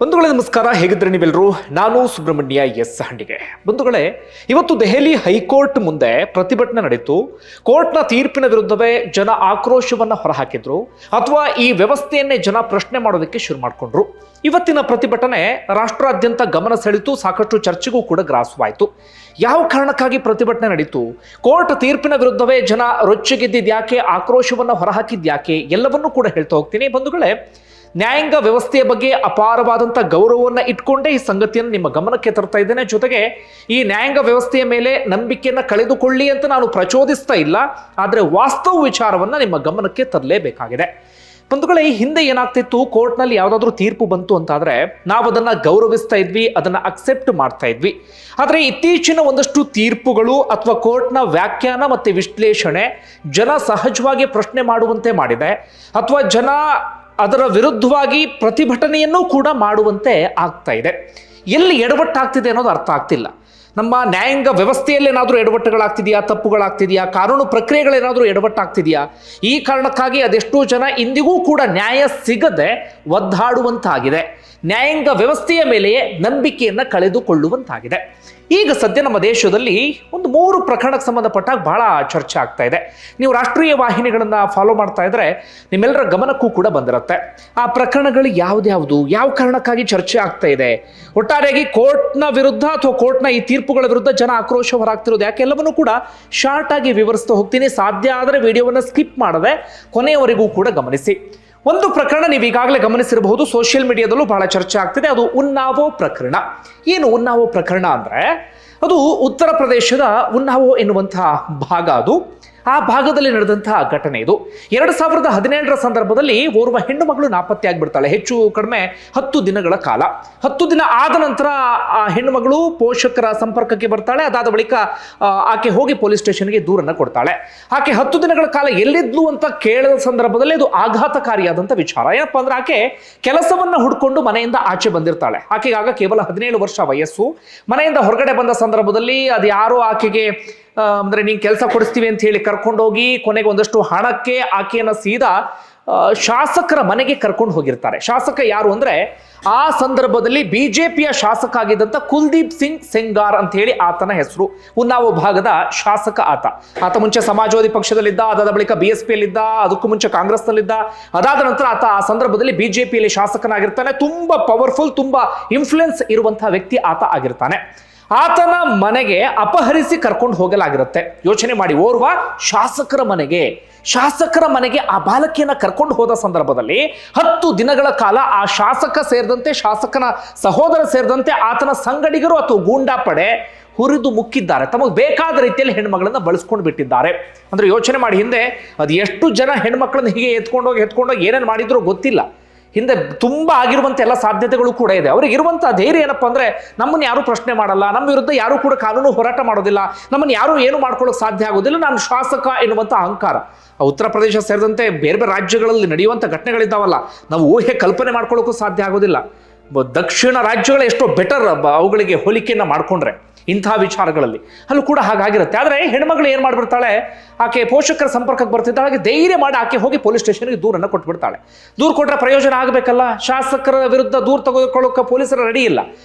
ಬಂಧುಗಳೇ ನಮಸ್ಕಾರ, ಹೇಗಿದ್ರೆ ನೀವೆಲ್ಲರೂ? ನಾನು ಸುಬ್ರಹ್ಮಣ್ಯ ಎಸ್ ಹಂಡಿಗೆ. ಬಂಧುಗಳೇ, ಇವತ್ತು ದೆಹಲಿ ಹೈಕೋರ್ಟ್ ಮುಂದೆ ಪ್ರತಿಭಟನೆ ನಡೆಯಿತು. ಕೋರ್ಟ್ನ ತೀರ್ಪಿನ ವಿರುದ್ಧವೇ ಜನ ಆಕ್ರೋಶವನ್ನ ಹೊರಹಾಕಿದ್ರು, ಅಥವಾ ಈ ವ್ಯವಸ್ಥೆಯನ್ನೇ ಜನ ಪ್ರಶ್ನೆ ಮಾಡೋದಕ್ಕೆ ಶುರು ಮಾಡಿಕೊಂಡ್ರು. ಇವತ್ತಿನ ಪ್ರತಿಭಟನೆ ರಾಷ್ಟ್ರಾದ್ಯಂತ ಗಮನ ಸೆಳೆಯಿತು, ಸಾಕಷ್ಟು ಚರ್ಚೆಗೂ ಕೂಡ ಗ್ರಾಸವಾಯಿತು. ಯಾವ ಕಾರಣಕ್ಕಾಗಿ ಪ್ರತಿಭಟನೆ ನಡೀತು, ಕೋರ್ಟ್ ತೀರ್ಪಿನ ವಿರುದ್ಧವೇ ಜನ ರೊಚ್ಚಿಗೆದ್ದಿದ್ಯಾಕೆ, ಆಕ್ರೋಶವನ್ನ ಹೊರಹಾಕಿದ್ಯಾಕೆ, ಎಲ್ಲವನ್ನೂ ಕೂಡ ಹೇಳ್ತಾ ಹೋಗ್ತೀನಿ. ಬಂಧುಗಳೇ, ನ್ಯಾಯಾಂಗ ವ್ಯವಸ್ಥೆಯ ಬಗ್ಗೆ ಅಪಾರವಾದಂಥ ಗೌರವವನ್ನು ಇಟ್ಕೊಂಡೇ ಈ ಸಂಗತಿಯನ್ನು ನಿಮ್ಮ ಗಮನಕ್ಕೆ ತರ್ತಾ ಇದ್ದೇನೆ. ಜೊತೆಗೆ ಈ ನ್ಯಾಯಾಂಗ ವ್ಯವಸ್ಥೆಯ ಮೇಲೆ ನಂಬಿಕೆಯನ್ನು ಕಳೆದುಕೊಳ್ಳಿ ಅಂತ ನಾನು ಪ್ರಚೋದಿಸ್ತಾ ಇಲ್ಲ, ಆದರೆ ವಾಸ್ತವ ವಿಚಾರವನ್ನು ನಿಮ್ಮ ಗಮನಕ್ಕೆ ತರಲೇಬೇಕಾಗಿದೆ. ಬಂಧುಗಳೇ, ಈ ಹಿಂದೆ ಏನಾಗ್ತಿತ್ತು, ಕೋರ್ಟ್ನಲ್ಲಿ ಯಾವುದಾದ್ರೂ ತೀರ್ಪು ಬಂತು ಅಂತಾದರೆ ನಾವು ಅದನ್ನು ಗೌರವಿಸ್ತಾ ಇದ್ವಿ, ಅದನ್ನು ಅಕ್ಸೆಪ್ಟ್ ಮಾಡ್ತಾ ಇದ್ವಿ. ಆದರೆ ಇತ್ತೀಚಿನ ಒಂದಷ್ಟು ತೀರ್ಪುಗಳು ಅಥವಾ ಕೋರ್ಟ್ನ ವ್ಯಾಖ್ಯಾನ ಮತ್ತು ವಿಶ್ಲೇಷಣೆ ಜನ ಸಹಜವಾಗಿ ಪ್ರಶ್ನೆ ಮಾಡುವಂತೆ ಮಾಡಿದೆ, ಅಥವಾ ಜನ ಅದರ ವಿರುದ್ಧವಾಗಿ ಪ್ರತಿಭಟನೆಯನ್ನು ಕೂಡ ಮಾಡುವಂತೆ ಆಗ್ತಾ ಇದೆ. ಎಲ್ಲಿ ಎಡವಟ್ಟಾಗ್ತಿದೆ ಅನ್ನೋದು ಅರ್ಥ ಆಗ್ತಿಲ್ಲ. ನಮ್ಮ ನ್ಯಾಯಾಂಗ ವ್ಯವಸ್ಥೆಯಲ್ಲೇನಾದರೂ ಎಡವಟ್ಟುಗಳಾಗ್ತಿದೆಯಾ, ತಪ್ಪುಗಳಾಗ್ತಿದೆಯಾ, ಕಾನೂನು ಪ್ರಕ್ರಿಯೆಗಳೇನಾದರೂ ಎಡವಟ್ಟಾಗ್ತಿದೆಯಾ? ಈ ಕಾರಣಕ್ಕಾಗಿ ಅದೆಷ್ಟೋ ಜನ ಇಂದಿಗೂ ಕೂಡ ನ್ಯಾಯ ಸಿಗದೆ ಒದ್ದಾಡುವಂತಾಗಿದೆ. ನ್ಯಾಯಾಂಗ ವ್ಯವಸ್ಥೆಯ ಮೇಲೆಯೇ ನಂಬಿಕೆಯನ್ನು ಕಳೆದುಕೊಳ್ಳುವಂತಾಗಿದೆ. ಈಗ ಸದ್ಯ ನಮ್ಮ ದೇಶದಲ್ಲಿ ಒಂದು 3 ಪ್ರಕರಣಕ್ಕೆ ಸಂಬಂಧಪಟ್ಟಾಗ ಬಹಳ ಚರ್ಚೆ ಆಗ್ತಾ ಇದೆ. ನೀವು ರಾಷ್ಟ್ರೀಯ ವಾಹಿನಿಗಳನ್ನು ಫಾಲೋ ಮಾಡ್ತಾ ಇದ್ರೆ ನಿಮ್ಮೆಲ್ಲರ ಗಮನಕ್ಕೂ ಕೂಡ ಬಂದಿರುತ್ತೆ. ಆ ಪ್ರಕರಣಗಳು ಯಾವ್ದ್ಯಾವುದು, ಯಾವ ಕಾರಣಕ್ಕಾಗಿ ಚರ್ಚೆ ಆಗ್ತಾ ಇದೆ, ಒಟ್ಟಾರೆಯಾಗಿ ಕೋರ್ಟ್ನ ವಿರುದ್ಧ ಅಥವಾ ಕೋರ್ಟ್ನ ಈ ತೀರ್ಪುಗಳ ವಿರುದ್ಧ ಜನ ಆಕ್ರೋಶ ಹೊರಾಗ್ತಿರೋದು ಯಾಕೆ, ಎಲ್ಲವನ್ನೂ ಕೂಡ ಶಾರ್ಟ್ ಆಗಿ ವಿವರಿಸ್ತಾ ಹೋಗ್ತೀನಿ. ಸಾಧ್ಯ ಆದರೆ ವಿಡಿಯೋವನ್ನು ಸ್ಕಿಪ್ ಮಾಡದೆ ಕೊನೆಯವರೆಗೂ ಕೂಡ ಗಮನಿಸಿ. ಒಂದು ಪ್ರಕರಣ ನೀವು ಈಗಾಗಲೇ ಗಮನಿಸಿರಬಹುದು, ಸೋಷಿಯಲ್ ಮೀಡಿಯಾದಲ್ಲೂ ಬಹಳ ಚರ್ಚೆ ಆಗ್ತಿದೆ. ಅದು ಉನ್ನಾವೋ ಪ್ರಕರಣ. ಏನು ಉನ್ನಾವೋ ಪ್ರಕರಣ ಅಂದರೆ, ಅದು ಉತ್ತರ ಪ್ರದೇಶದ ಉನ್ನಾವೋ ಎನ್ನುವಂತಹ ಭಾಗ. ಅದು ಆ ಭಾಗದಲ್ಲಿ ನಡೆದಂತಹ ಘಟನೆ ಇದು. 2017ರ ಸಂದರ್ಭದಲ್ಲಿ ಓರ್ವ ಹೆಣ್ಣು ಮಗಳು ನಾಪತ್ತೆ ಆಗಿಬಿಡ್ತಾಳೆ. ಹೆಚ್ಚು ಕಡಿಮೆ 10 ದಿನಗಳ ಕಾಲ. 10 ದಿನ ಆದ ನಂತರ ಆ ಹೆಣ್ಣು ಮಗಳು ಪೋಷಕರ ಸಂಪರ್ಕಕ್ಕೆ ಬರ್ತಾಳೆ. ಅದಾದ ಬಳಿಕ ಆಕೆ ಹೋಗಿ ಪೊಲೀಸ್ ಸ್ಟೇಷನ್ಗೆ ದೂರನ್ನು ಕೊಡ್ತಾಳೆ. ಆಕೆ 10 ದಿನಗಳ ಕಾಲ ಎಲ್ಲಿದ್ಲು ಅಂತ ಕೇಳಿದ ಸಂದರ್ಭದಲ್ಲಿ ಅದು ಆಘಾತಕಾರಿಯಾದಂಥ ವಿಚಾರ. ಏನಪ್ಪಾ ಅಂದ್ರೆ, ಆಕೆ ಕೆಲಸವನ್ನ ಹುಡ್ಕೊಂಡು ಮನೆಯಿಂದ ಆಚೆ ಬಂದಿರ್ತಾಳೆ. ಆಕೆಗೆ ಆಗ ಕೇವಲ 17 ವರ್ಷ ವಯಸ್ಸು. ಮನೆಯಿಂದ ಹೊರಗಡೆ ಬಂದ ಸಂದರ್ಭದಲ್ಲಿ ಅದು ಯಾರೋ ಆಕೆಗೆ ಅಂದ್ರೆ ನೀನು ಕೆಲಸ ಕೊಡಿಸ್ತೀವಿ ಅಂತ ಹೇಳಿ ಕರ್ಕೊಂಡೋಗಿ ಕೊನೆಗೆ ಒಂದಷ್ಟು ಹಣಕ್ಕೆ ಆಕೆಯನ್ನ ಸೀದಾ ಶಾಸಕರ ಮನೆಗೆ ಕರ್ಕೊಂಡು ಹೋಗಿರ್ತಾರೆ. ಶಾಸಕ ಯಾರು ಅಂದ್ರೆ, ಆ ಸಂದರ್ಭದಲ್ಲಿ ಬಿಜೆಪಿಯ ಶಾಸಕ ಆಗಿದ್ದಂಥ ಕುಲ್ದೀಪ್ ಸಿಂಗ್ ಸೆಂಗಾರ್ ಅಂತ ಹೇಳಿ ಆತನ ಹೆಸರು. ಉನ್ನಾವೋ ಭಾಗದ ಶಾಸಕ ಆತ ಮುಂಚೆ ಸಮಾಜವಾದಿ ಪಕ್ಷದಲ್ಲಿದ್ದ, ಅದಾದ ಬಳಿಕ BSPಯಲ್ಲಿದ್ದ, ಅದಕ್ಕೂ ಮುಂಚೆ ಕಾಂಗ್ರೆಸ್ನಲ್ಲಿದ್ದ. ಅದಾದ ನಂತರ ಆತ ಆ ಸಂದರ್ಭದಲ್ಲಿ ಬಿಜೆಪಿಯಲ್ಲಿ ಶಾಸಕನಾಗಿರ್ತಾನೆ. ತುಂಬಾ ಪವರ್ಫುಲ್, ತುಂಬಾ ಇನ್ಫ್ಲುಯೆನ್ಸ್ ಇರುವಂತಹ ವ್ಯಕ್ತಿ ಆತ ಆಗಿರ್ತಾನೆ. ಆತನ ಮನೆಗೆ ಅಪಹರಿಸಿ ಕರ್ಕೊಂಡು ಹೋಗಲಾಗಿರುತ್ತೆ. ಯೋಚನೆ ಮಾಡಿ, ಓರ್ವ ಶಾಸಕರ ಮನೆಗೆ ಆ ಬಾಲಕಿಯನ್ನ ಕರ್ಕೊಂಡು ಹೋದ ಸಂದರ್ಭದಲ್ಲಿ 10 ದಿನಗಳ ಕಾಲ ಆ ಶಾಸಕ ಸೇರಿದಂತೆ, ಶಾಸಕನ ಸಹೋದರ ಸೇರಿದಂತೆ ಆತನ ಸಂಗಡಿಗರು ಅಥವಾ ಗೂಂಡಾ ಪಡೆ ಹುರಿದು ಮುಕ್ಕಿದ್ದಾರೆ. ತಮಗೆ ಬೇಕಾದ ರೀತಿಯಲ್ಲಿ ಹೆಣ್ಮಗಳನ್ನ ಬಳಸ್ಕೊಂಡು ಬಿಟ್ಟಿದ್ದಾರೆ. ಅಂದ್ರೆ ಯೋಚನೆ ಮಾಡಿ, ಹಿಂದೆ ಅದು ಎಷ್ಟು ಜನ ಹೆಣ್ಮಕ್ಳನ್ನ ಹೀಗೆ ಎತ್ಕೊಂಡೋಗಿ ಏನೇನು ಮಾಡಿದ್ರು ಗೊತ್ತಿಲ್ಲ. ಹಿಂದೆ ತುಂಬಾ ಆಗಿರುವಂಥ ಎಲ್ಲ ಸಾಧ್ಯತೆಗಳು ಕೂಡ ಇದೆ. ಅವ್ರಿಗೆ ಇರುವಂತಹ ಧೈರ್ಯ ಏನಪ್ಪಾ ಅಂದ್ರೆ, ನಮ್ಮನ್ನು ಯಾರು ಪ್ರಶ್ನೆ ಮಾಡಲ್ಲ, ನಮ್ಮ ವಿರುದ್ಧ ಯಾರು ಕೂಡ ಕಾನೂನು ಹೋರಾಟ ಮಾಡೋದಿಲ್ಲ, ನಮ್ಮನ್ನು ಯಾರು ಏನು ಮಾಡ್ಕೊಳ್ಳೋಕೆ ಸಾಧ್ಯ ಆಗೋದಿಲ್ಲ, ನಾನು ಶಾಸಕ ಎನ್ನುವಂಥ ಅಹಂಕಾರ. ಉತ್ತರ ಪ್ರದೇಶ ಸೇರಿದಂತೆ ಬೇರೆ ಬೇರೆ ರಾಜ್ಯಗಳಲ್ಲಿ ನಡೆಯುವಂಥ ಘಟನೆಗಳಿದ್ದಾವಲ್ಲ, ನಾವು ಊಹೆ ಕಲ್ಪನೆ ಮಾಡ್ಕೊಳ್ಳೋಕ್ಕೂ ಸಾಧ್ಯ ಆಗೋದಿಲ್ಲ. ದಕ್ಷಿಣ ರಾಜ್ಯಗಳು ಎಷ್ಟೋ ಬೆಟರ್ ಅವುಗಳಿಗೆ ಹೋಲಿಕೆಯನ್ನು ಮಾಡ್ಕೊಂಡ್ರೆ ಇಂತಹ ವಿಚಾರಗಳಲ್ಲಿ ಅಲ್ಲೂ ಕೂಡ ಹಾಗಾಗಿರುತ್ತೆ. ಆದರೆ ಹೆಣ್ಮಗಳು ಏನು ಮಾಡಿಬಿಡ್ತಾಳೆ, ಆಕೆ ಪೋಷಕರ ಸಂಪರ್ಕಕ್ಕೆ ಬರ್ತಿದ್ದಾಳೆ. ಹಾಗೆ ಧೈರ್ಯ ಮಾಡಿ ಆಕೆ ಹೋಗಿ ಪೊಲೀಸ್ ಸ್ಟೇಷನ್ಗೆ ದೂರನ್ನು ಕೊಟ್ಬಿಡ್ತಾಳೆ. ದೂರು ಕೊಟ್ಟರೆ ಪ್ರಯೋಜನ ಆಗಬೇಕಲ್ಲ. ಶಾಸಕರ ವಿರುದ್ಧ ದೂರು ತೆಗೆದುಕೊಳ್ಳೋಕೆ ಪೊಲೀಸರ ರೆಡಿ ಇಲ್ಲ.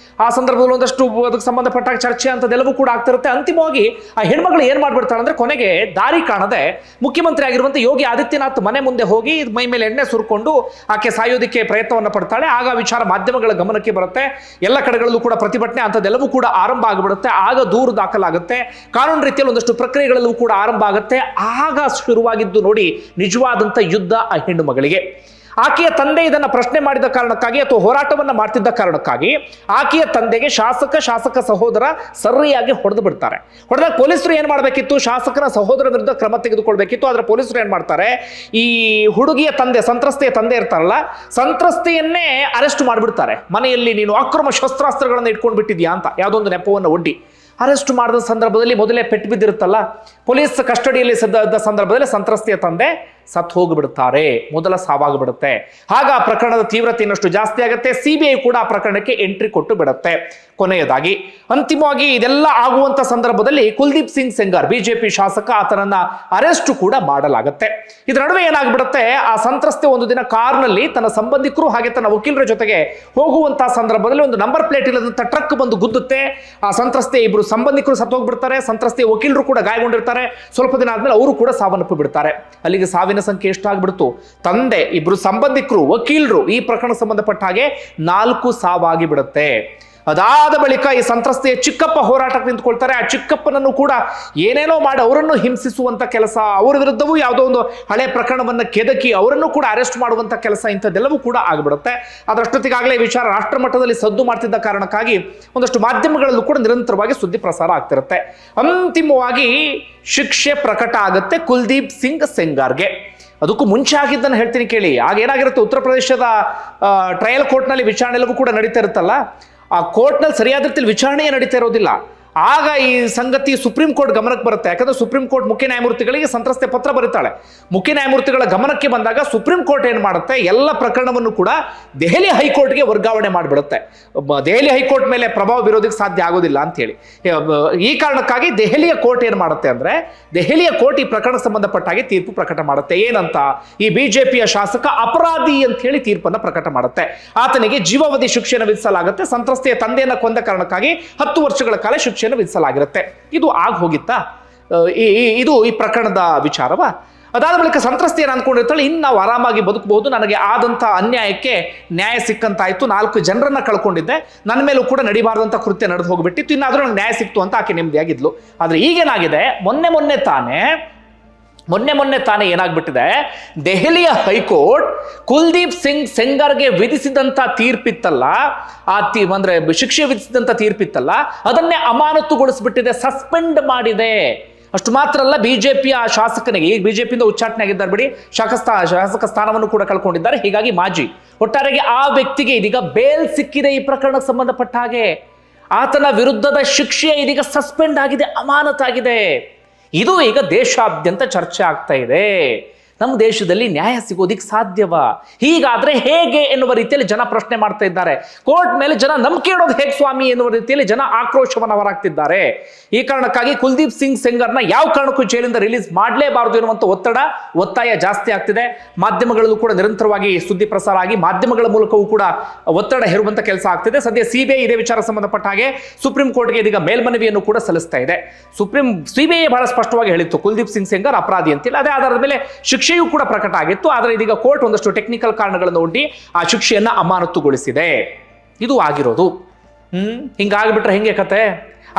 ಆ ಸಂದರ್ಭದಲ್ಲಿ ಒಂದಷ್ಟು ಅದಕ್ಕೆ ಸಂಬಂಧಪಟ್ಟ ಚರ್ಚೆ ಅಂಥದ್ದೆಲ್ಲವೂ ಕೂಡ ಆಗ್ತಿರುತ್ತೆ. ಅಂತಿಮವಾಗಿ ಆ ಹೆಣ್ಮಗಳು ಏನು ಮಾಡಿಬಿಡ್ತಾಳೆ ಅಂದರೆ, ಕೊನೆಗೆ ದಾರಿ ಕಾಣದೆ ಮುಖ್ಯಮಂತ್ರಿ ಆಗಿರುವಂಥ ಯೋಗಿ ಆದಿತ್ಯನಾಥ್ ಮನೆ ಮುಂದೆ ಹೋಗಿ ಮೈ ಮೇಲೆ ಎಣ್ಣೆ ಸುರ್ಕೊಂಡು ಆಕೆ ಸಾಯೋದಕ್ಕೆ ಪ್ರಯತ್ನವನ್ನು ಪಡ್ತಾಳೆ. ಆಗ ವಿಚಾರ ಮಾಧ್ಯಮಗಳ ಗಮನಕ್ಕೆ ಬರುತ್ತೆ. ಎಲ್ಲ ಕಡೆಗಳಲ್ಲೂ ಕೂಡ ಪ್ರತಿಭಟನೆ ಅಂಥದ್ದೆಲ್ಲವೂ ಕೂಡ ಆರಂಭ ಆಗಿಬಿಡುತ್ತೆ. ಆಗ ದೂರು ದಾಖಲಾಗುತ್ತೆ. ಕಾನೂನು ರೀತಿಯಲ್ಲಿ ಒಂದಷ್ಟು ಪ್ರಕ್ರಿಯೆಗಳಲ್ಲೂ ಕೂಡ ಆರಂಭ ಆಗುತ್ತೆ. ಆಗ ಶುರುವಾಗಿದ್ದು ನೋಡಿ ನಿಜವಾದಂಥ ಯುದ್ಧ ಆ ಹೆಣ್ಣು ಮಗಳಿಗೆ. ಆಕೆಯ ತಂದೆ ಇದನ್ನ ಪ್ರಶ್ನೆ ಮಾಡಿದ ಕಾರಣಕ್ಕಾಗಿ ಅಥವಾ ಹೋರಾಟವನ್ನ ಮಾಡ್ತಿದ್ದ ಕಾರಣಕ್ಕಾಗಿ ಆಕೆಯ ತಂದೆಗೆ ಶಾಸಕ ಸಹೋದರ ಸರಿಯಾಗಿ ಹೊಡೆದು ಬಿಡ್ತಾರೆ. ಹೊಡೆದಾಗ ಪೊಲೀಸರು ಏನ್ ಮಾಡಬೇಕಿತ್ತು, ಶಾಸಕರ ಸಹೋದರ ವಿರುದ್ಧ ಕ್ರಮ ತೆಗೆದುಕೊಳ್ಬೇಕಿತ್ತು. ಆದ್ರೆ ಪೊಲೀಸರು ಏನ್ ಮಾಡ್ತಾರೆ, ಈ ಹುಡುಗಿಯ ತಂದೆ, ಸಂತ್ರಸ್ತೆಯ ತಂದೆ ಇರ್ತಾರಲ್ಲ, ಸಂತ್ರಸ್ತೆಯನ್ನೇ ಅರೆಸ್ಟ್ ಮಾಡಿಬಿಡ್ತಾರೆ. ಮನೆಯಲ್ಲಿ ನೀನು ಅಕ್ರಮ ಶಸ್ತ್ರಾಸ್ತ್ರಗಳನ್ನು ಇಟ್ಕೊಂಡು ಬಿಟ್ಟಿದ್ಯಾ ಅಂತ ಯಾವುದೊಂದು ನೆಪವನ್ನು ಒಡ್ಡಿ ಅರೆಸ್ಟ್ ಮಾಡಿದ ಸಂದರ್ಭದಲ್ಲಿ ಮೊದಲೇ ಪೆಟ್ಟು ಬಿದ್ದಿರುತ್ತಲ್ಲ, ಪೊಲೀಸ್ ಕಸ್ಟಡಿಯಲ್ಲಿ ಇದ್ದ ಸಂದರ್ಭದಲ್ಲಿ ಸಂತ್ರಸ್ತೆಯ ತಂದೆ ಸತ್ತು ಹೋಗಿಬಿಡುತ್ತಾರೆ, ಮೊದಲ ಸಾವಾಗಿಬಿಡುತ್ತೆ. ಆಗ ಆ ಪ್ರಕರಣದ ತೀವ್ರತೆ ಇನ್ನಷ್ಟು ಜಾಸ್ತಿ ಆಗುತ್ತೆ. ಸಿಬಿಐ ಕೂಡ ಆ ಪ್ರಕರಣಕ್ಕೆ ಎಂಟ್ರಿ ಕೊಟ್ಟು ಬಿಡುತ್ತೆ. ಕೊನೆಯದಾಗಿ ಅಂತಿಮವಾಗಿ ಇದೆಲ್ಲ ಆಗುವಂತ ಸಂದರ್ಭದಲ್ಲಿ ಕುಲ್ದೀಪ್ ಸಿಂಗ್ ಸೆಂಗಾರ್ ಬಿಜೆಪಿ ಶಾಸಕ, ಆತನನ್ನ ಅರೆಸ್ಟ್ ಕೂಡ ಮಾಡಲಾಗುತ್ತೆ. ಇದರ ನಡುವೆ ಏನಾಗ್ಬಿಡುತ್ತೆ, ಆ ಸಂತ್ರಸ್ತೆ ಒಂದು ದಿನ ಕಾರ್ನಲ್ಲಿ ತನ್ನ ಸಂಬಂಧಿಕರು ಹಾಗೆ ತನ್ನ ವಕೀಲರ ಜೊತೆಗೆ ಹೋಗುವಂತಹ ಸಂದರ್ಭದಲ್ಲಿ ಒಂದು ನಂಬರ್ ಪ್ಲೇಟ್ ಇಲ್ಲದಂತ ಟ್ರಕ್ ಬಂದು ಗುದ್ದುತ್ತೆ. ಆ ಸಂತ್ರಸ್ತೆ ಇಬ್ರು ಸಂಬಂಧಿಕರು ಸತ್ತೋಗ್ಬಿಡ್ತಾರೆ. ಸಂತ್ರಸ್ತೆ ವಕೀಲರು ಕೂಡ ಗಾಯಗೊಂಡಿರ್ತಾರೆ. ಸ್ವಲ್ಪ ದಿನ ಆದ್ಮೇಲೆ ಅವರು ಕೂಡ ಸಾವನ್ನಪ್ಪಿ ಬಿಡ್ತಾರೆ. ಅಲ್ಲಿಗೆ ಸಾವಿನ ಸಂಖ್ಯೆ ಎಷ್ಟಾಗ್ಬಿಡ್ತು, ತಂದೆ, ಇಬ್ರು ಸಂಬಂಧಿಕರು, ವಕೀಲರು, ಈ ಪ್ರಕರಣ ಸಂಬಂಧಪಟ್ಟ ಹಾಗೆ 4 ಸಾವಾಗಿ ಬಿಡುತ್ತೆ. ಅದಾದ ಬಳಿಕ ಈ ಸಂತ್ರಸ್ತೆಯ ಚಿಕ್ಕಪ್ಪ ಹೋರಾಟಕ್ಕೆ ನಿಂತ್ಕೊಳ್ತಾರೆ. ಆ ಚಿಕ್ಕಪ್ಪನನ್ನು ಕೂಡ ಏನೇನೋ ಮಾಡಿ ಅವರನ್ನು ಹಿಂಸಿಸುವಂತ ಕೆಲಸ, ಅವರ ವಿರುದ್ಧವೂ ಯಾವುದೋ ಒಂದು ಹಳೆ ಪ್ರಕರಣವನ್ನ ಕೆದಕಿ ಅವರನ್ನು ಕೂಡ ಅರೆಸ್ಟ್ ಮಾಡುವಂತ ಕೆಲಸ, ಇಂಥದ್ದೆಲ್ಲವೂ ಕೂಡ ಆಗಿಬಿಡುತ್ತೆ. ಅದರಷ್ಟೊತ್ತಿಗಾಗಲೇ ಈ ವಿಚಾರ ರಾಷ್ಟ್ರ ಮಟ್ಟದಲ್ಲಿ ಸದ್ದು ಮಾಡ್ತಿದ್ದ ಕಾರಣಕ್ಕಾಗಿ ಒಂದಷ್ಟು ಮಾಧ್ಯಮಗಳಲ್ಲೂ ಕೂಡ ನಿರಂತರವಾಗಿ ಸುದ್ದಿ ಪ್ರಸಾರ ಆಗ್ತಿರುತ್ತೆ. ಅಂತಿಮವಾಗಿ ಶಿಕ್ಷೆ ಪ್ರಕಟ ಆಗುತ್ತೆ ಕುಲ್ದೀಪ್ ಸಿಂಗ್ ಸೆಂಗಾರ್ಗೆ. ಅದಕ್ಕೂ ಮುಂಚೆ ಆಗಿದ್ದನ್ನು ಹೇಳ್ತೀನಿ ಕೇಳಿ. ಆಗ ಏನಾಗಿರುತ್ತೆ, ಉತ್ತರ ಪ್ರದೇಶದ ಟ್ರಯಲ್ ಕೋರ್ಟ್ನಲ್ಲಿ ವಿಚಾರಣೆ ಎಲ್ಲವೂ ಕೂಡ ನಡೀತಾ ಇರುತ್ತಲ್ಲ, ಆ ಕೋರ್ಟ್ನಲ್ಲಿ ಸರಿಯಾದ ರೀತಿಯಲ್ಲಿ ವಿಚಾರಣೆಯೇ ನಡೀತಾ ಇರೋದಿಲ್ಲ. ಆಗ ಈ ಸಂಗತಿ ಸುಪ್ರೀಂ ಕೋರ್ಟ್ ಗಮನಕ್ಕೆ ಬರುತ್ತೆ. ಯಾಕಂದ್ರೆ ಸುಪ್ರೀಂ ಕೋರ್ಟ್ ಮುಖ್ಯ ನ್ಯಾಯಮೂರ್ತಿಗಳಿಗೆ ಸಂತ್ರಸ್ತೆ ಪತ್ರ ಬರೀತಾಳೆ. ಮುಖ್ಯ ನ್ಯಾಯಮೂರ್ತಿಗಳ ಗಮನಕ್ಕೆ ಬಂದಾಗ ಸುಪ್ರೀಂ ಕೋರ್ಟ್ ಏನ್ ಮಾಡುತ್ತೆ, ಎಲ್ಲ ಪ್ರಕರಣವನ್ನು ಕೂಡ ದೆಹಲಿ ಹೈಕೋರ್ಟ್ಗೆ ವರ್ಗಾವಣೆ ಮಾಡಿಬಿಡುತ್ತೆ. ದೆಹಲಿ ಹೈಕೋರ್ಟ್ ಮೇಲೆ ಪ್ರಭಾವ ಬೀರೋದಕ್ಕೆ ಸಾಧ್ಯ ಆಗೋದಿಲ್ಲ ಅಂತ ಹೇಳಿ. ಈ ಕಾರಣಕ್ಕಾಗಿ ದೆಹಲಿಯ ಕೋರ್ಟ್ ಏನ್ ಮಾಡುತ್ತೆ ಅಂದ್ರೆ, ದೆಹಲಿಯ ಕೋರ್ಟ್ ಈ ಪ್ರಕರಣ ಸಂಬಂಧಪಟ್ಟಾಗಿ ತೀರ್ಪು ಪ್ರಕಟ ಮಾಡುತ್ತೆ. ಏನಂತ, ಈ ಬಿಜೆಪಿಯ ಶಾಸಕ ಅಪರಾಧಿ ಅಂತ ಹೇಳಿ ತೀರ್ಪನ್ನು ಪ್ರಕಟ ಮಾಡುತ್ತೆ. ಆತನಿಗೆ ಜೀವಾವಧಿ ಶಿಕ್ಷೆಯನ್ನು ವಿಧಿಸಲಾಗುತ್ತೆ. ಸಂತ್ರಸ್ತೆಯ ತಂದೆಯನ್ನ ಕೊಂದ ಕಾರಣಕ್ಕಾಗಿ 10 ವರ್ಷಗಳ ಕಾಲ ಶಿಕ್ಷೆಯನ್ನು ವಿಧಿಸಲಾಗಿರುತ್ತೆ. ಇದು ಆಗ ಹೋಗಿತ್ತಾ? ಇದು ಈ ಪ್ರಕರಣದ ವಿಚಾರವ. ಅದಾದ ಬಳಿಕ ಸಂತ್ರಸ್ತೆ ಏನು ಅನ್ಕೊಂಡಿರ್ತಾಳೆ, ಇನ್ನು ನಾವು ಆರಾಮಾಗಿ ಬದುಕಬಹುದು, ನನಗೆ ಆದಂಥ ಅನ್ಯಾಯಕ್ಕೆ ನ್ಯಾಯ ಸಿಕ್ಕಂತಾಯ್ತು, 4 ಜನರನ್ನ ಕಳ್ಕೊಂಡಿದ್ದೆ, ನನ್ನ ಮೇಲೂ ಕೂಡ ನಡಿಬಾರ್ದಂಥ ಕೃತ್ಯ ನಡೆದು ಹೋಗ್ಬಿಟ್ಟಿತ್ತು, ಇನ್ನಾದ್ರೂ ನನಗೆ ನ್ಯಾಯ ಸಿಕ್ತು ಅಂತ ಆಕೆ ನೆಮ್ಮದಿಯಾಗಿದ್ಲು. ಆದ್ರೆ ಈಗೇನಾಗಿದೆ, ಮೊನ್ನೆ ತಾನೇ ಏನಾಗ್ಬಿಟ್ಟಿದೆ, ದೆಹಲಿಯ ಹೈಕೋರ್ಟ್ ಕುಲ್ದೀಪ್ ಸಿಂಗ್ ಸೆಂಗಾರ್ಗೆ ವಿಧಿಸಿದಂತ ತೀರ್ಪಿತ್ತಲ್ಲ, ಅಂದ್ರೆ ಶಿಕ್ಷೆ ವಿಧಿಸಿದಂತ ತೀರ್ಪಿತ್ತಲ್ಲ, ಅದನ್ನೇ ಅಮಾನತುಗೊಳಿಸ್ಬಿಟ್ಟಿದೆ, ಸಸ್ಪೆಂಡ್ ಮಾಡಿದೆ. ಅಷ್ಟು ಮಾತ್ರ ಅಲ್ಲ, ಬಿಜೆಪಿಯ ಶಾಸಕನಿಗೆ, ಈಗ ಬಿಜೆಪಿಯಿಂದ ಉಚ್ಚಾಟನೆ ಆಗಿದ್ದಾರೆ ಬಿಡಿ, ಶಾಸಕ ಸ್ಥಾನವನ್ನು ಕೂಡ ಕಳ್ಕೊಂಡಿದ್ದಾರೆ. ಹೀಗಾಗಿ ಒಟ್ಟಾರೆಗೆ ಆ ವ್ಯಕ್ತಿಗೆ ಇದೀಗ ಬೇಲ್ ಸಿಕ್ಕಿದೆ. ಈ ಪ್ರಕರಣಕ್ಕೆ ಸಂಬಂಧಪಟ್ಟ ಹಾಗೆ ಆತನ ವಿರುದ್ಧದ ಶಿಕ್ಷೆ ಇದೀಗ ಸಸ್ಪೆಂಡ್ ಆಗಿದೆ, ಅಮಾನತಾಗಿದೆ. ಇದು ಈಗ ದೇಶಾದ್ಯಂತ ಚರ್ಚೆ ಆಗ್ತಾ ಇದೆ. ನಮ್ಮ ದೇಶದಲ್ಲಿ ನ್ಯಾಯ ಸಿಗೋದಿಕ್ಕೆ ಸಾಧ್ಯವಾ? ಹೀಗಾದ್ರೆ ಹೇಗೆ ಎನ್ನುವ ರೀತಿಯಲ್ಲಿ ಜನ ಪ್ರಶ್ನೆ ಮಾಡ್ತಾ ಇದ್ದಾರೆ. ಕೋರ್ಟ್ ಮೇಲೆ ಜನ ನಂಬಿಕೆ ಇಡೋದು ಹೇಗೆ ಸ್ವಾಮಿ ಎನ್ನುವ ರೀತಿಯಲ್ಲಿ ಜನ ಆಕ್ರೋಶವನ್ನು ಹೊರಹಾಕ್ತಿದ್ದಾರೆ. ಈ ಕಾರಣಕ್ಕಾಗಿ ಕುಲ್ದೀಪ್ ಸಿಂಗ್ ಸೆಂಗಾರ್ನ ಯಾವ ಕಾರಣಕ್ಕೂ ಜೈಲಿಂದ ರಿಲೀಸ್ ಮಾಡಲೇಬಾರದು ಎನ್ನುವಂತ ಒತ್ತಾಯ ಜಾಸ್ತಿ ಆಗ್ತಿದೆ. ಮಾಧ್ಯಮಗಳಲ್ಲೂ ಕೂಡ ನಿರಂತರವಾಗಿ ಸುದ್ದಿ ಪ್ರಸಾರ ಆಗಿ ಮಾಧ್ಯಮಗಳ ಮೂಲಕವೂ ಕೂಡ ಒತ್ತಡ ಹೇರುವಂತ ಕೆಲಸ ಆಗ್ತಿದೆ. ಸದ್ಯ ಸಿಬಿಐ ಇದೇ ವಿಚಾರ ಸಂಬಂಧಪಟ್ಟ ಹಾಗೆ ಸುಪ್ರೀಂ ಕೋರ್ಟ್ಗೆ ಇದೀಗ ಮೇಲ್ಮನವಿಯನ್ನು ಕೂಡ ಸಲ್ಲಿಸ್ತಾ ಇದೆ. ಸಿಬಿಐ ಬಹಳ ಸ್ಪಷ್ಟವಾಗಿ ಹೇಳಿತ್ತು ಕುಲ್ದೀಪ್ ಸಿಂಗ್ ಸೆಂಗಾರ್ ಅಪರಾಧಿ ಅಂತಿಲ್ಲ. ಅದೇ ಆಧಾರದ ಮೇಲೆ ಶಿಕ್ಷೆಯೂ ಕೂಡ ಪ್ರಕಟ ಆಗಿತ್ತು. ಆದರೆ ಇದೀಗ ಕೋರ್ಟ್ ಒಂದಷ್ಟು ಟೆಕ್ನಿಕಲ್ ಕಾರಣಗಳನ್ನು ಒಡ್ಡಿ ಆ ಶಿಕ್ಷೆಯನ್ನ ಅಮಾನತುಗೊಳಿಸಿದೆ. ಇದು ಆಗಿರೋದು. ಹಿಂಗಾಗ್ಬಿಟ್ರೆ ಹೆಂಗೆ ಕತೆ?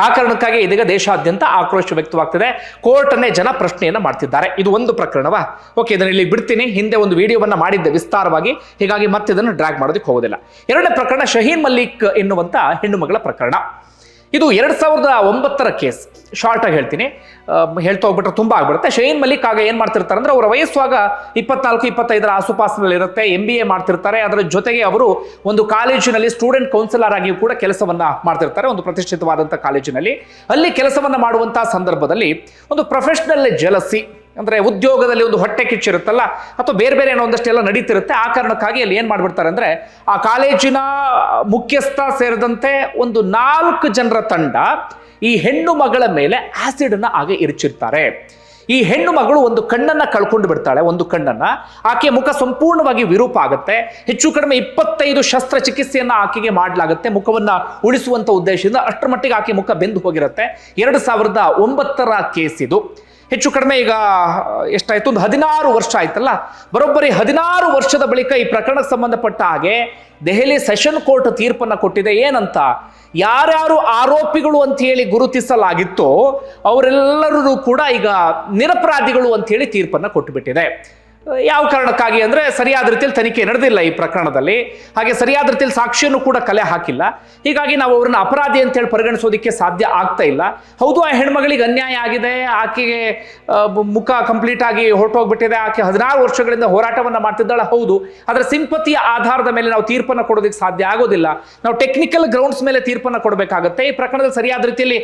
ಆ ಕಾರಣಕ್ಕಾಗಿ ಇದೀಗ ದೇಶಾದ್ಯಂತ ಆಕ್ರೋಶ ವ್ಯಕ್ತವಾಗ್ತಿದೆ. ಕೋರ್ಟ್ ಅನ್ನೇ ಜನ ಪ್ರಶ್ನೆಯನ್ನ ಮಾಡ್ತಿದ್ದಾರೆ. ಇದು ಒಂದು ಪ್ರಕರಣವಾ? ಓಕೆ, ಇದನ್ನ ಇಲ್ಲಿ ಬಿಡ್ತೀನಿ. ಹಿಂದೆ ಒಂದು ವಿಡಿಯೋವನ್ನ ಮಾಡಿದ್ದೆ ವಿಸ್ತಾರವಾಗಿ, ಹೀಗಾಗಿ ಮತ್ತೆ ಇದನ್ನು ಡ್ರ್ಯಾಗ್ ಮಾಡೋದಕ್ಕೆ ಹೋಗೋದಿಲ್ಲ. ಎರಡನೇ ಪ್ರಕರಣ ಶಹೀನ್ ಮಲ್ಲಿಕ್ ಎನ್ನುವಂತ ಹೆಣ್ಣು ಮಗಳ ಪ್ರಕರಣ. ಇದು 2009ರ ಕೇಸ್. ಶಾರ್ಟ್ ಆಗಿ ಹೇಳ್ತೀನಿ, ಹೇಳ್ತಾ ಹೋಗ್ಬಿಟ್ರೆ ತುಂಬಾ ಆಗ್ಬಿಡುತ್ತೆ. ಶಹೀನ್ ಮಲ್ಲಿಕ್ ಆಗ ಏನ್ ಮಾಡ್ತಿರ್ತಾರೆ ಅಂದ್ರೆ, ಅವರ ವಯಸ್ಸಾಗ 24-25 ಆಸುಪಾಸಿನಲ್ಲಿ ಇರುತ್ತೆ. MBA ಮಾಡ್ತಿರ್ತಾರೆ. ಅದರ ಜೊತೆಗೆ ಅವರು ಒಂದು ಕಾಲೇಜಿನಲ್ಲಿ ಸ್ಟೂಡೆಂಟ್ ಕೌನ್ಸಿಲರ್ ಆಗಿಯೂ ಕೂಡ ಕೆಲಸವನ್ನ ಮಾಡ್ತಿರ್ತಾರೆ, ಒಂದು ಪ್ರತಿಷ್ಠಿತವಾದಂತಹ ಕಾಲೇಜಿನಲ್ಲಿ. ಅಲ್ಲಿ ಕೆಲಸವನ್ನ ಮಾಡುವಂತಹ ಸಂದರ್ಭದಲ್ಲಿ ಒಂದು ಪ್ರೊಫೆಷನಲ್ ಜೆಲಸಿ, ಅಂದ್ರೆ ಉದ್ಯೋಗದಲ್ಲಿ ಒಂದು ಹೊಟ್ಟೆ ಕಿಚ್ಚಿರುತ್ತಲ್ಲ, ಅಥವಾ ಬೇರೆ ಬೇರೆ ಏನೋ ಒಂದಷ್ಟೆಲ್ಲ ನಡೀತಿರುತ್ತೆ. ಆ ಕಾರಣಕ್ಕಾಗಿ ಅಲ್ಲಿ ಏನ್ ಮಾಡ್ಬಿಡ್ತಾರೆ ಅಂದ್ರೆ, ಆ ಕಾಲೇಜಿನ ಮುಖ್ಯಸ್ಥ ಸೇರಿದಂತೆ ಒಂದು 4 ಜನರ ತಂಡ ಈ ಹೆಣ್ಣು ಮಗಳ ಮೇಲೆ ಆಸಿಡ್ ಅನ್ನ ಆಗ ಎರಚಿರ್ತಾರೆ. ಈ ಹೆಣ್ಣು ಮಗಳು ಒಂದು ಕಣ್ಣನ್ನ ಕಳ್ಕೊಂಡು ಬಿಡ್ತಾಳೆ. ಒಂದು ಕಣ್ಣನ್ನ, ಆಕೆಯ ಮುಖ ಸಂಪೂರ್ಣವಾಗಿ ವಿರೂಪ ಆಗುತ್ತೆ. ಹೆಚ್ಚು ಕಡಿಮೆ 25 ಶಸ್ತ್ರಚಿಕಿತ್ಸೆಯನ್ನ ಆಕೆಗೆ ಮಾಡಲಾಗುತ್ತೆ ಮುಖವನ್ನ ಉಳಿಸುವಂತ ಉದ್ದೇಶದಿಂದ. ಅಷ್ಟರ ಮಟ್ಟಿಗೆ ಆಕೆ ಮುಖ ಬೆಂದು ಹೋಗಿರುತ್ತೆ. 2009ರ ಕೇಸ್ ಇದು. ಹೆಚ್ಚು ಕಡಿಮೆ ಈಗ ಎಷ್ಟಾಯ್ತು, ಒಂದು 16 ವರ್ಷ ಆಯ್ತಲ್ಲ. ಬರೋಬ್ಬರಿ 16 ವರ್ಷದ ಬಳಿಕ ಈ ಪ್ರಕರಣಕ್ಕೆ ಸಂಬಂಧಪಟ್ಟ ಹಾಗೆ ದೆಹಲಿ ಸೆಷನ್ ಕೋರ್ಟ್ ತೀರ್ಪನ್ನ ಕೊಟ್ಟಿದೆ. ಏನಂತ, ಯಾರ್ಯಾರು ಆರೋಪಿಗಳು ಅಂತ ಹೇಳಿ ಗುರುತಿಸಲಾಗಿತ್ತೋ ಅವರೆಲ್ಲರೂ ಕೂಡ ಈಗ ನಿರಪರಾಧಿಗಳು ಅಂತ ಹೇಳಿ ತೀರ್ಪನ್ನ ಕೊಟ್ಟುಬಿಟ್ಟಿದೆ. ಯಾವ ಕಾರಣಕ್ಕಾಗಿ ಅಂದ್ರೆ, ಸರಿಯಾದ ರೀತಿಯಲ್ಲಿ ತನಿಖೆ ನಡೆದಿಲ್ಲ ಈ ಪ್ರಕರಣದಲ್ಲಿ, ಹಾಗೆ ಸರಿಯಾದ ರೀತಿಯಲ್ಲಿ ಸಾಕ್ಷಿಯನ್ನು ಕೂಡ ಕಲೆ ಹಾಕಿಲ್ಲ. ಹೀಗಾಗಿ ನಾವು ಅವ್ರನ್ನ ಅಪರಾಧಿ ಅಂತ ಹೇಳಿ ಪರಿಗಣಿಸೋದಕ್ಕೆ ಸಾಧ್ಯ ಆಗ್ತಾ ಇಲ್ಲ. ಹೌದು, ಆ ಹೆಣ್ಮಗಳಿಗೆ ಅನ್ಯಾಯ ಆಗಿದೆ, ಆಕೆಗೆ ಮುಖ ಕಂಪ್ಲೀಟ್ ಆಗಿ ಹೊರಟೋಗ್ಬಿಟ್ಟಿದೆ, ಆಕೆ 16 ವರ್ಷಗಳಿಂದ ಹೋರಾಟವನ್ನ ಮಾಡ್ತಿದ್ದಾಳೆ. ಹೌದು, ಆದ್ರೆ ಸಿಂಪತಿಯ ಆಧಾರದ ಮೇಲೆ ನಾವು ತೀರ್ಪನ್ನ ಕೊಡೋದಕ್ಕೆ ಸಾಧ್ಯ ಆಗೋದಿಲ್ಲ. ನಾವು ಟೆಕ್ನಿಕಲ್ ಗ್ರೌಂಡ್ಸ್ ಮೇಲೆ ತೀರ್ಪನ್ನ ಕೊಡಬೇಕಾಗತ್ತೆ. ಈ ಪ್ರಕರಣದಲ್ಲಿ ಸರಿಯಾದ ರೀತಿಯಲ್ಲಿ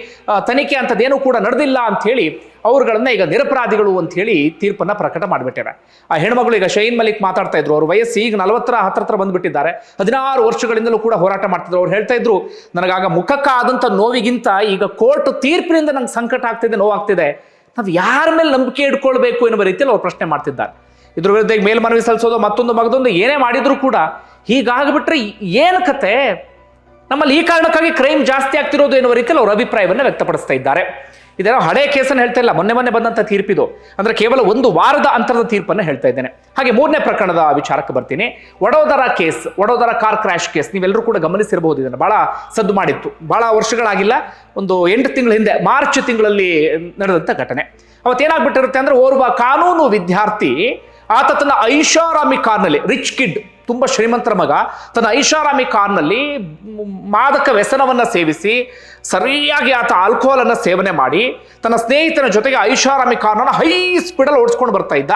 ತನಿಖೆ ಅಂತದೇನೂ ಕೂಡ ನಡೆದಿಲ್ಲ ಅಂತ ಹೇಳಿ ಅವ್ರುಗಳನ್ನ ಈಗ ನಿರಪರಾಧಿಗಳು ಅಂತ ಹೇಳಿ ತೀರ್ಪನ್ನ ಪ್ರಕಟ ಮಾಡಿಬಿಟ್ಟಿದ್ದಾರೆ. ಆ ಹೆಣ್ಮಗಳು ಈಗ ಶೈನ್ ಮಲಿಕ್ ಮಾತಾಡ್ತಾ ಇದ್ರು. ಅವ್ರ ವಯಸ್ಸು ಈಗ 40 ಹತ್ರ ಬಂದ್ಬಿಟ್ಟಿದ್ದಾರೆ. 16 ವರ್ಷಗಳಿಂದಲೂ ಕೂಡ ಹೋರಾಟ ಮಾಡ್ತಿದ್ರು. ಅವ್ರು ಹೇಳ್ತಾ ಇದ್ರು, ನನಗಾಗ ಮುಖಕ್ಕಾದಂಥ ನೋವಿಗಿಂತ ಈಗ ಕೋರ್ಟ್ ತೀರ್ಪಿನಿಂದ ನಂಗೆ ಸಂಕಟ ಆಗ್ತಿದೆ, ನೋವಾಗ್ತಿದೆ. ನಾವು ಯಾರ ಮೇಲೆ ನಂಬಿಕೆ ಇಟ್ಕೊಳ್ಬೇಕು ಎನ್ನುವ ರೀತಿಯಲ್ಲಿ ಅವ್ರು ಪ್ರಶ್ನೆ ಮಾಡ್ತಿದ್ದಾರೆ. ಇದ್ರ ವಿರುದ್ಧ ಈಗ ಮೇಲ್ಮನವಿ ಸಲ್ಲಿಸೋದು ಮತ್ತೊಂದು ಏನೇ ಮಾಡಿದ್ರು ಕೂಡ ಹೀಗಾಗ್ಬಿಟ್ರೆ ಏನು ಕತೆ, ನಮ್ಮಲ್ಲಿ ಈ ಕಾರಣಕ್ಕಾಗಿ ಕ್ರೈಮ್ ಜಾಸ್ತಿ ಆಗ್ತಿರೋದು ಎನ್ನುವ ರೀತಿಯಲ್ಲಿ ಅವ್ರ ಅಭಿಪ್ರಾಯವನ್ನು ವ್ಯಕ್ತಪಡಿಸ್ತಾ ಇದ್ದಾರೆ. ಇದೇನೋ ಹಳೆ ಕೇಸನ್ನು ಹೇಳ್ತಾ ಇಲ್ಲ, ಮೊನ್ನೆ ಬಂದಂಥ ತೀರ್ಪಿದು. ಅಂದ್ರೆ ಕೇವಲ 1 ವಾರದ ಅಂತರದ ತೀರ್ಪನ್ನು ಹೇಳ್ತಾ ಇದ್ದೇನೆ. ಹಾಗೆ 3ನೇ ಪ್ರಕರಣದ ವಿಚಾರಕ್ಕೆ ಬರ್ತೀನಿ. Vadodara case, Vadodara car crash case, ನೀವೆಲ್ಲರೂ ಕೂಡ ಗಮನಿಸಿರಬಹುದು. ಇದನ್ನು ಬಹಳ ಸದ್ದು ಮಾಡಿತ್ತು. ಬಹಳ ವರ್ಷಗಳಾಗಿಲ್ಲ, ಒಂದು 8 ತಿಂಗಳ ಹಿಂದೆ ಮಾರ್ಚ್ ತಿಂಗಳಲ್ಲಿ ನಡೆದಂಥ ಘಟನೆ. ಅವತ್ತೇನಾಗ್ಬಿಟ್ಟಿರುತ್ತೆ ಅಂದ್ರೆ, ಓರ್ವ ಕಾನೂನು ವಿದ್ಯಾರ್ಥಿ ಆತ ತನ್ನ ಐಷಾರಾಮಿ ಕಾರ್ನಲ್ಲಿ, ರಿಚ್ ಕಿಡ್, ತುಂಬ ಶ್ರೀಮಂತರ ಮಗ, ತನ್ನ ಐಷಾರಾಮಿ ಕಾರ್ನಲ್ಲಿ ಮಾದಕ ವ್ಯಸನವನ್ನು ಸೇವಿಸಿ ಸರಿಯಾಗಿ ಆತ ಆಲ್ಕೋಹಾಲ್ ಅನ್ನು ಸೇವನೆ ಮಾಡಿ ತನ್ನ ಸ್ನೇಹಿತನ ಜೊತೆಗೆ ಐಷಾರಾಮಿ ಕಾರ್ನನ್ನು ಹೈ ಸ್ಪೀಡಲ್ಲಿ ಓಡಿಸ್ಕೊಂಡು ಬರ್ತಾ ಇದ್ದ.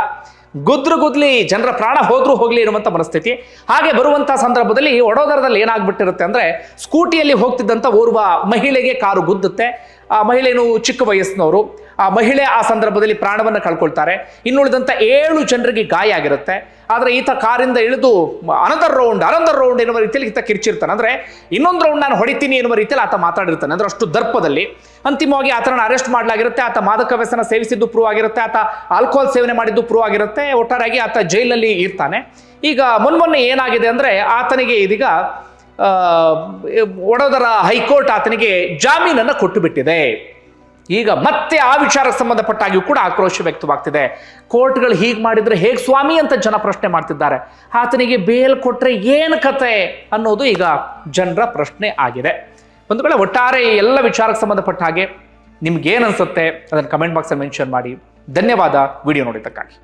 ಗುದ್ಲಿ ಜನರ ಪ್ರಾಣ ಹೋಗ್ಲಿ ಎನ್ನುವಂಥ ಮನಸ್ಥಿತಿ. ಹಾಗೆ ಬರುವಂತಹ ಸಂದರ್ಭದಲ್ಲಿ ವಡೋದರದಲ್ಲಿ ಏನಾಗ್ಬಿಟ್ಟಿರುತ್ತೆ ಅಂದ್ರೆ, ಸ್ಕೂಟಿಯಲ್ಲಿ ಹೋಗ್ತಿದ್ದಂಥ ಓರ್ವ ಮಹಿಳೆಗೆ ಕಾರು ಗುದ್ದುತ್ತೆ. ಆ ಮಹಿಳೆಯನ್ನು ಚಿಕ್ಕ ವಯಸ್ಸಿನವರು. ಆ ಮಹಿಳೆ ಆ ಸಂದರ್ಭದಲ್ಲಿ ಪ್ರಾಣವನ್ನು ಕಳ್ಕೊಳ್ತಾರೆ. ಇನ್ನುಳಿದಂಥ 7 ಜನರಿಗೆ ಗಾಯ ಆಗಿರುತ್ತೆ. ಆದರೆ ಈತ ಕಾರಿಂದ ಇಳಿದು ಅನದರ್ ರೌಂಡ್ ಎನ್ನುವ ರೀತಿಯಲ್ಲಿ ಈತ ಕಿರ್ಚಿರ್ತಾನೆ. ಅಂದ್ರೆ ಇನ್ನೊಂದು ರೌಂಡ್ ನಾನು ಹೊಡಿತೀನಿ ಎನ್ನುವ ರೀತಿಯಲ್ಲಿ ಆತ ಮಾತಾಡಿರ್ತಾನೆ. ಅಂದ್ರೆ ಅಷ್ಟು ದರ್ಪದಲ್ಲಿ. ಅಂತಿಮವಾಗಿ ಆತನ ಅರೆಸ್ಟ್ ಮಾಡಲಾಗಿರುತ್ತೆ. ಆತ ಮಾದಕ ವ್ಯಸನ ಸೇವಿಸಿದ್ದು ಪ್ರೂವ್ ಆಗಿರುತ್ತೆ, ಆತ ಆಲ್ಕೋಹಾಲ್ ಸೇವನೆ ಮಾಡಿದ್ದು ಪ್ರೂವ್ ಆಗಿರುತ್ತೆ. ಒಟ್ಟಾರೆಯಾಗಿ ಆತ ಜೈಲಲ್ಲಿ ಇರ್ತಾನೆ. ಈಗ ಮೊನ್ನೆ ಏನಾಗಿದೆ ಅಂದ್ರೆ, ಆತನಿಗೆ ಇದೀಗ ವಡೋದರ ಹೈಕೋರ್ಟ್ ಆತನಿಗೆ ಜಾಮೀನನ್ನು ಕೊಟ್ಟು ಬಿಟ್ಟಿದೆ. ಈಗ ಮತ್ತೆ ಆ ವಿಚಾರಕ್ಕೆ ಸಂಬಂಧಪಟ್ಟಾಗಿಯೂ ಕೂಡ ಆಕ್ರೋಶ ವ್ಯಕ್ತವಾಗ್ತಿದೆ. ಕೋರ್ಟ್ಗಳು ಹೀಗೆ ಮಾಡಿದ್ರೆ ಹೇಗೆ ಸ್ವಾಮಿ ಅಂತ ಜನ ಪ್ರಶ್ನೆ ಮಾಡ್ತಿದ್ದಾರೆ. ಆತನಿಗೆ ಬೇಲ್ ಕೊಟ್ರೆ ಏನು ಕತೆ ಅನ್ನೋದು ಈಗ ಜನರ ಪ್ರಶ್ನೆ ಆಗಿದೆ. ಒಂದು ವೇಳೆ ಒಟ್ಟಾರೆ ಎಲ್ಲ ವಿಚಾರಕ್ಕೆ ಸಂಬಂಧಪಟ್ಟ ಹಾಗೆ ನಿಮ್ಗೆ ಏನು ಅನ್ಸುತ್ತೆ ಅದನ್ನು ಕಮೆಂಟ್ ಬಾಕ್ಸಲ್ಲಿ ಮೆನ್ಷನ್ ಮಾಡಿ. ಧನ್ಯವಾದ ವಿಡಿಯೋ ನೋಡಿದ್ದಕ್ಕಾಗಿ.